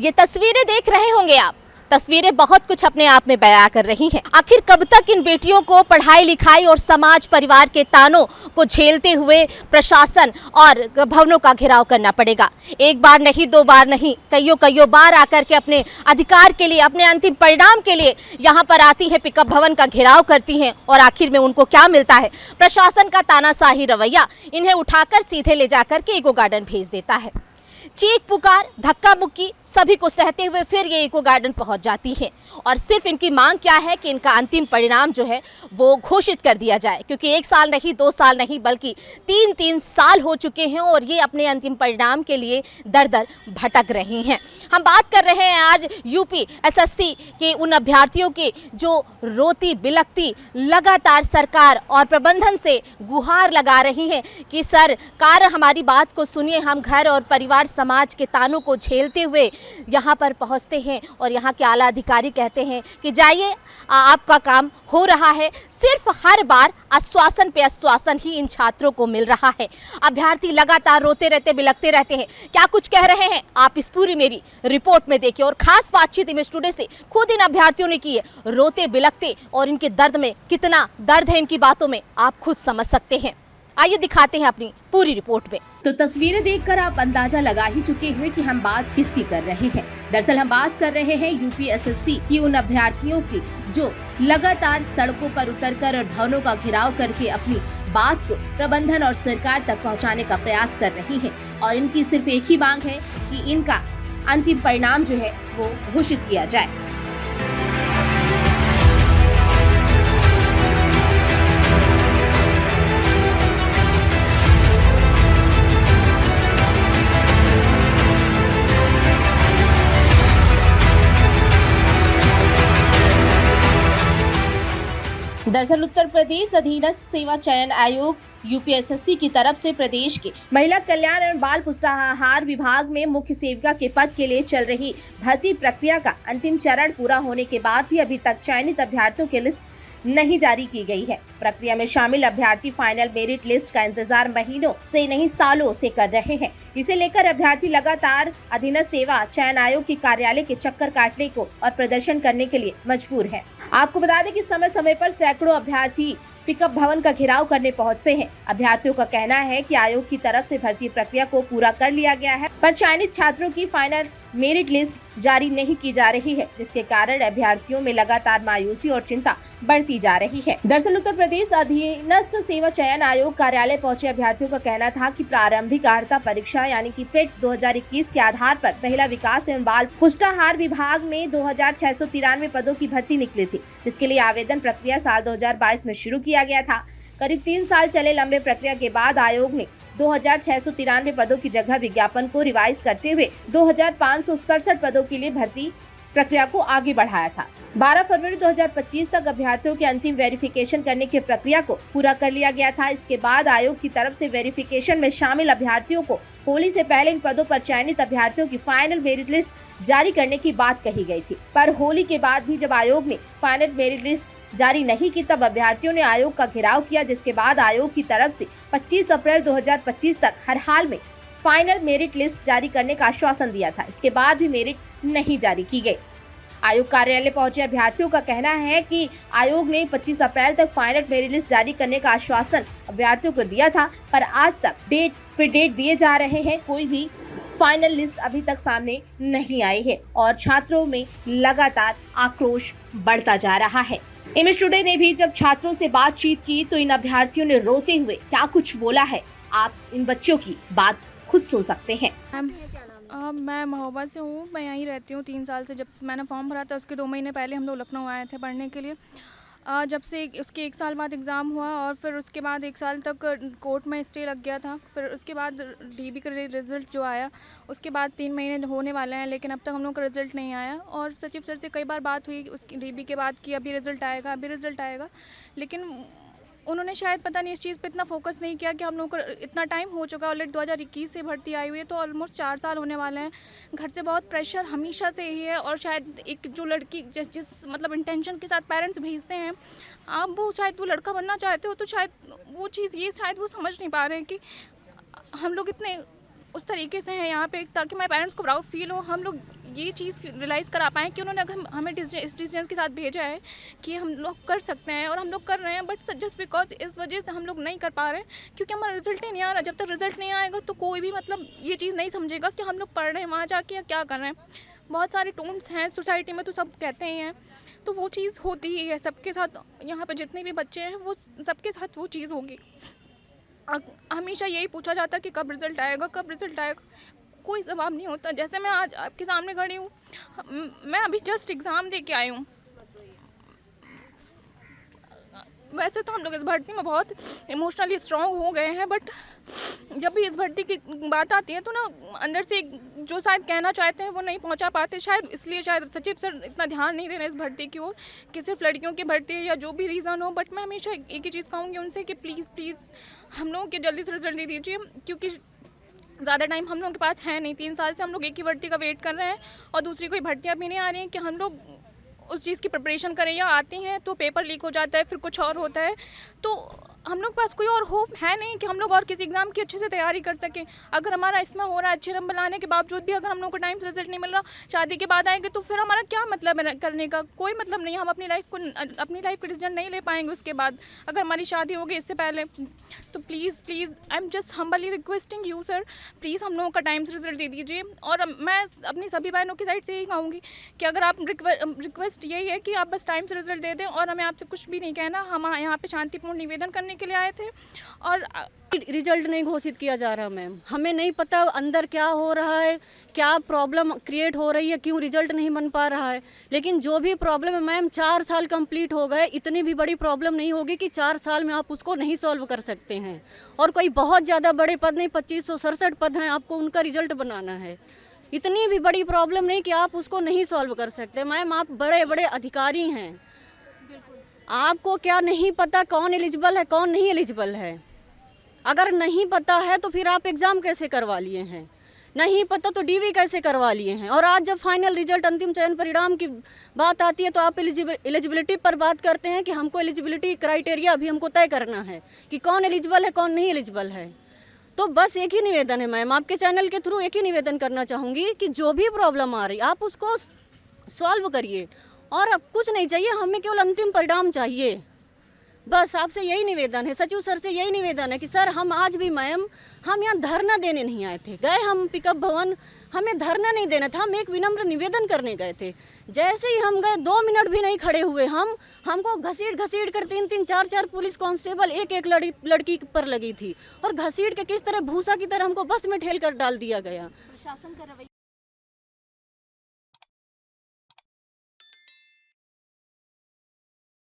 ये तस्वीरें देख रहे होंगे आप, तस्वीरें बहुत कुछ अपने आप में बयां कर रही हैं। आखिर कब तक इन बेटियों को पढ़ाई लिखाई और समाज परिवार के तानों को झेलते हुए प्रशासन और भवनों का घेराव करना पड़ेगा। एक बार नहीं, दो बार नहीं, कईयों बार आकर के अपने अधिकार के लिए, अपने अंतिम परिणाम के लिए यहाँ पर आती हैं, पिकअप भवन का घेराव करती हैं और आखिर में उनको क्या मिलता है? प्रशासन का तानाशाही रवैया इन्हें उठाकर सीधे ले जाकर के इको गार्डन भेज देता है। चीख पुकार, धक्का मुक्की सभी को सहते हुए फिर ये इको गार्डन पहुंच जाती है और सिर्फ इनकी मांग क्या है कि इनका अंतिम परिणाम जो है वो घोषित कर दिया जाए, क्योंकि 1 साल नहीं, 2 साल नहीं, बल्कि 3 साल हो चुके हैं और ये अपने अंतिम परिणाम के लिए दर दर भटक रही हैं। हम बात कर रहे हैं आज यूपी एसएससी के उन अभ्यर्थियों की जो रोती बिलखती लगातार सरकार और प्रबंधन से गुहार लगा रही हैं कि सरकार हमारी बात को सुनिए, हम घर और परिवार समाज के तानों को झेलते हुए यहाँ पर पहुँचते हैं और यहाँ के आला अधिकारी कहते हैं कि जाइए, आपका काम हो रहा है। सिर्फ हर बार आश्वासन पे आश्वासन ही इन छात्रों को मिल रहा है। अभ्यर्थी लगातार रोते रहते, बिलखते रहते हैं। क्या कुछ कह रहे हैं आप इस पूरी मेरी रिपोर्ट में देखिए और खास बातचीत इमेज टुडे से खुद इन अभ्यर्थियों ने की है। रोते बिलखते और इनके दर्द में कितना दर्द है इनकी बातों में, आप खुद समझ सकते हैं। आइए दिखाते हैं अपनी पूरी रिपोर्ट में। तो तस्वीरें देखकर आप अंदाजा लगा ही चुके हैं कि हम बात किसकी कर रहे हैं। दरअसल हम बात कर रहे हैं यूपी एसएससी की उन अभ्यर्थियों की जो लगातार सड़कों पर उतरकर और भवनों का घेराव करके अपनी बात को प्रबंधन और सरकार तक पहुंचाने का प्रयास कर रही हैं और इनकी सिर्फ एक ही मांग है कि इनका अंतिम परिणाम जो है वो घोषित किया जाए। दरअसल उत्तर प्रदेश अधीनस्थ सेवा चयन आयोग यूपीएसएससी की तरफ से प्रदेश के महिला कल्याण एवं बाल पुष्टाहार विभाग में मुख्य सेविका के पद के लिए चल रही भर्ती प्रक्रिया का अंतिम चरण पूरा होने के बाद भी अभी तक चयनित अभ्यर्थियों की लिस्ट नहीं जारी की गई है। प्रक्रिया में शामिल अभ्यर्थी फाइनल मेरिट लिस्ट का इंतजार महीनों से नहीं सालों से कर रहे हैं। इसे लेकर अभ्यर्थी लगातार अधीनस्थ सेवा चयन आयोग के कार्यालय के चक्कर काटने को और प्रदर्शन करने के लिए मजबूर है। आपको बता दें कि समय समय पर सैकड़ों अभ्यर्थी पिकअप भवन का घेराव करने पहुंचते हैं। अभ्यर्थियों का कहना है कि आयोग की तरफ से भर्ती प्रक्रिया को पूरा कर लिया गया है, पर चयनित छात्रों की फाइनल मेरिट लिस्ट जारी नहीं की जा रही है, जिसके कारण अभ्यर्थियों में लगातार मायूसी और चिंता बढ़ती जा रही है। दरअसल उत्तर प्रदेश अधीनस्थ सेवा चयन आयोग कार्यालय पहुंचे अभ्यर्थियों का कहना था कि प्रारंभिक अर्हता परीक्षा यानी कि पेट 2021 के आधार पर महिला विकास एवं बाल पुष्टाहार विभाग में 2693 पदों की भर्ती निकली थी, जिसके लिए आवेदन प्रक्रिया साल 2022 में शुरू किया गया था। करीब 3 साल चले लंबे प्रक्रिया के बाद आयोग ने 2693 पदों की जगह विज्ञापन को रिवाइज करते हुए 2567 पदों के लिए भर्ती प्रक्रिया को आगे बढ़ाया था। 12 फरवरी 2025 तक अभ्यर्थियों के अंतिम वेरिफिकेशन करने की प्रक्रिया को पूरा कर लिया गया था। इसके बाद आयोग की तरफ से वेरिफिकेशन में शामिल अभ्यर्थियों को होली से पहले इन पदों पर चयनित अभ्यर्थियों की फाइनल मेरिट लिस्ट जारी करने की बात कही गई थी, पर होली के बाद भी जब आयोग ने फाइनल मेरिट लिस्ट जारी नहीं की तब अभ्यर्थियों ने आयोग का घेराव किया, जिसके बाद आयोग की तरफ से 25 अप्रैल 2025 तक हर हाल में फाइनल मेरिट लिस्ट जारी करने का आश्वासन दिया था। इसके बाद भी मेरिट नहीं जारी की गई। आयोग कार्यालय पहुंचे अभ्यर्थियों का कहना है कि आयोग ने 25 अप्रैल तक फाइनल मेरिट लिस्ट जारी करने का आश्वासन अभ्यर्थियों को दिया था, पर आज तक डेट पे डेट दिए जा रहे हैं, कोई भी फाइनल लिस्ट अभी तक सामने नहीं आई है और छात्रों में लगातार आक्रोश बढ़ता जा रहा है। इमेज टुडे ने भी जब छात्रों से बातचीत की तो इन अभ्यर्थियों ने रोते हुए क्या कुछ बोला है, आप इन बच्चों की बात खुद सुन सकते हैं। मैं महोबा से हूँ, मैं यहीं रहती हूँ 3 साल से। जब मैंने फॉर्म भरा था उसके 2 महीने पहले हम लोग लखनऊ आए थे पढ़ने के लिए। जब से उसके 1 साल बाद एग्ज़ाम हुआ और फिर उसके बाद 1 साल तक कोर्ट में स्टे लग गया था। फिर उसके बाद डीबी का रिज़ल्ट जो आया उसके बाद 3 महीने होने वाले हैं, लेकिन अब तक हम लोग का रिज़ल्ट नहीं आया। और सचिव सर से कई बार बात हुई उसकी डीबी के बाद कि अभी रिज़ल्ट आएगा, अभी रिज़ल्ट आएगा, लेकिन उन्होंने शायद पता नहीं इस चीज़ पे इतना फोकस नहीं किया कि हम लोग को इतना टाइम हो चुका है। ऑलरेडी 2021 से भर्ती आई हुई है, तो ऑलमोस्ट 4 साल होने वाले हैं। घर से बहुत प्रेशर हमेशा से ही है और शायद एक जो लड़की जिस मतलब इंटेंशन के साथ पेरेंट्स भेजते हैं, आप वो शायद वो लड़का बनना चाहते हो, तो शायद वो चीज़ ये शायद वो समझ नहीं पा रहे हैं कि हम लोग इतने उस तरीके से हैं यहाँ पे ताकि हमारे पेरेंट्स को प्राउड फील हो, हम लोग ये चीज़ रियलाइज़ करा पाएँ कि उन्होंने अगर हमें इस डिसीजन के साथ भेजा है कि हम लोग कर सकते हैं और हम लोग कर रहे हैं, बट जस्ट बिकॉज इस वजह से हम लोग नहीं कर पा रहे हैं क्योंकि हमारा रिजल्ट ही नहीं आ रहा। जब तक रिजल्ट नहीं आएगा तो कोई भी मतलब ये चीज़ नहीं समझेगा कि हम लोग पढ़ रहे हैं वहाँ जाके या क्या कर रहे हैं। बहुत सारे टोन्स हैं सोसाइटी में तो सब कहते ही हैं, तो वो चीज़ होती ही है सबके साथ। यहाँ पर जितने भी बच्चे हैं वो सबके साथ वो चीज़ होगी। हमेशा यही पूछा जाता है कि कब रिज़ल्ट आएगा, कब रिज़ल्ट आएगा, कोई जवाब नहीं होता। जैसे मैं आज आपके सामने खड़ी हूँ, मैं अभी जस्ट एग्ज़ाम दे के आई हूँ। वैसे तो हम लोग इस भर्ती में बहुत इमोशनली स्ट्रॉन्ग हो गए हैं, बट जब भी इस भर्ती की बात आती है तो ना अंदर से जो शायद कहना चाहते हैं वो नहीं पहुंचा पाते। शायद इसलिए शायद सचिव सर इतना ध्यान नहीं दे रहे इस भर्ती की ओर कि सिर्फ लड़कियों की भर्ती है या जो भी रीज़न हो। बट मैं हमेशा एक ही चीज़ कहूँगी उनसे कि प्लीज़ हम लोगों के जल्दी से रिजल्ट दे दीजिए, क्योंकि ज़्यादा टाइम हम लोगों के पास है नहीं। 3 साल से हम लोग एक ही भर्ती का वेट कर रहे हैं और दूसरी कोई भर्तियाँ भी नहीं आ रही हैं कि हम लोग उस चीज़ की प्रिपरेशन करें, या आती हैं तो पेपर लीक हो जाता है, फिर कुछ और होता है। तो हम लोग पास कोई और होप है नहीं कि हम लोग और किसी एग्ज़ाम की अच्छे से तैयारी कर सकें। अगर हमारा इसमें हो रहा है अच्छे नंबर लाने के बावजूद भी अगर हम लोग को टाइम से रिजल्ट नहीं मिल रहा, शादी के बाद आएंगे तो फिर हमारा क्या मतलब है करने का? कोई मतलब नहीं। हम अपनी लाइफ का डिसीजन नहीं ले पाएंगे उसके बाद अगर हमारी शादी होगी इससे पहले। तो please I am just humbly requesting you sir, please हम लोगों का टाइम से रिजल्ट दे दीजिए। और मैं अपनी सभी बहनों की साइड से यही कहूँगी कि अगर आप रिक्वेस्ट यही है कि आप बस टाइम से रिजल्ट दे दें, और हमें आपसे कुछ भी नहीं कहना। हम यहाँ पे शांतिपूर्ण निवेदन करने के लिए आए थे और रिजल्ट नहीं घोषित किया जा रहा मैम। हमें नहीं पता अंदर क्या हो रहा है, क्या प्रॉब्लम क्रिएट हो रही है, क्यों रिजल्ट नहीं बन पा रहा है। लेकिन जो भी प्रॉब्लम है मैम, 4 साल कंप्लीट हो गए, इतनी भी बड़ी प्रॉब्लम नहीं होगी कि 4 साल में आप उसको नहीं सॉल्व कर सकते हैं। और कोई बहुत ज़्यादा बड़े पद नहीं, 2567 पद हैं, आपको उनका रिजल्ट बनाना है। इतनी भी बड़ी प्रॉब्लम नहीं कि आप उसको नहीं सॉल्व कर सकते। मैम आप बड़े बड़े अधिकारी हैं, आपको क्या नहीं पता कौन एलिजिबल है कौन नहीं एलिजिबल है? अगर नहीं पता है तो फिर आप एग्ज़ाम कैसे करवा लिए हैं? नहीं पता तो डीवी कैसे करवा लिए हैं? और आज जब फाइनल रिजल्ट अंतिम चयन परिणाम की बात आती है तो आप एलिजिबिलिटी पर बात करते हैं कि हमको एलिजिबिलिटी क्राइटेरिया अभी हमको तय करना है कि कौन एलिजिबल है कौन नहीं एलिजिबल है। तो बस एक ही निवेदन है मैम, आपके चैनल के थ्रू एक ही निवेदन करना चाहूँगी कि जो भी प्रॉब्लम आ रही आप उसको सॉल्व करिए, और अब कुछ नहीं चाहिए, हमें केवल अंतिम परिणाम चाहिए। बस आपसे यही निवेदन है, सचिव सर से यही निवेदन है कि सर हम आज भी मैम हम यहाँ धरना देने नहीं आए थे। गए हम पिकअप भवन, हमें धरना नहीं देना था, हम एक विनम्र निवेदन करने गए थे। जैसे ही हम गए 2 मिनट भी नहीं खड़े हुए, हमको घसीट कर 3 4 पुलिस कांस्टेबल एक लड़की पर लगी थी, और घसीट के किस तरह भूसा की तरह हमको बस में ठेल कर डाल दिया गया। प्रशासन का रवैया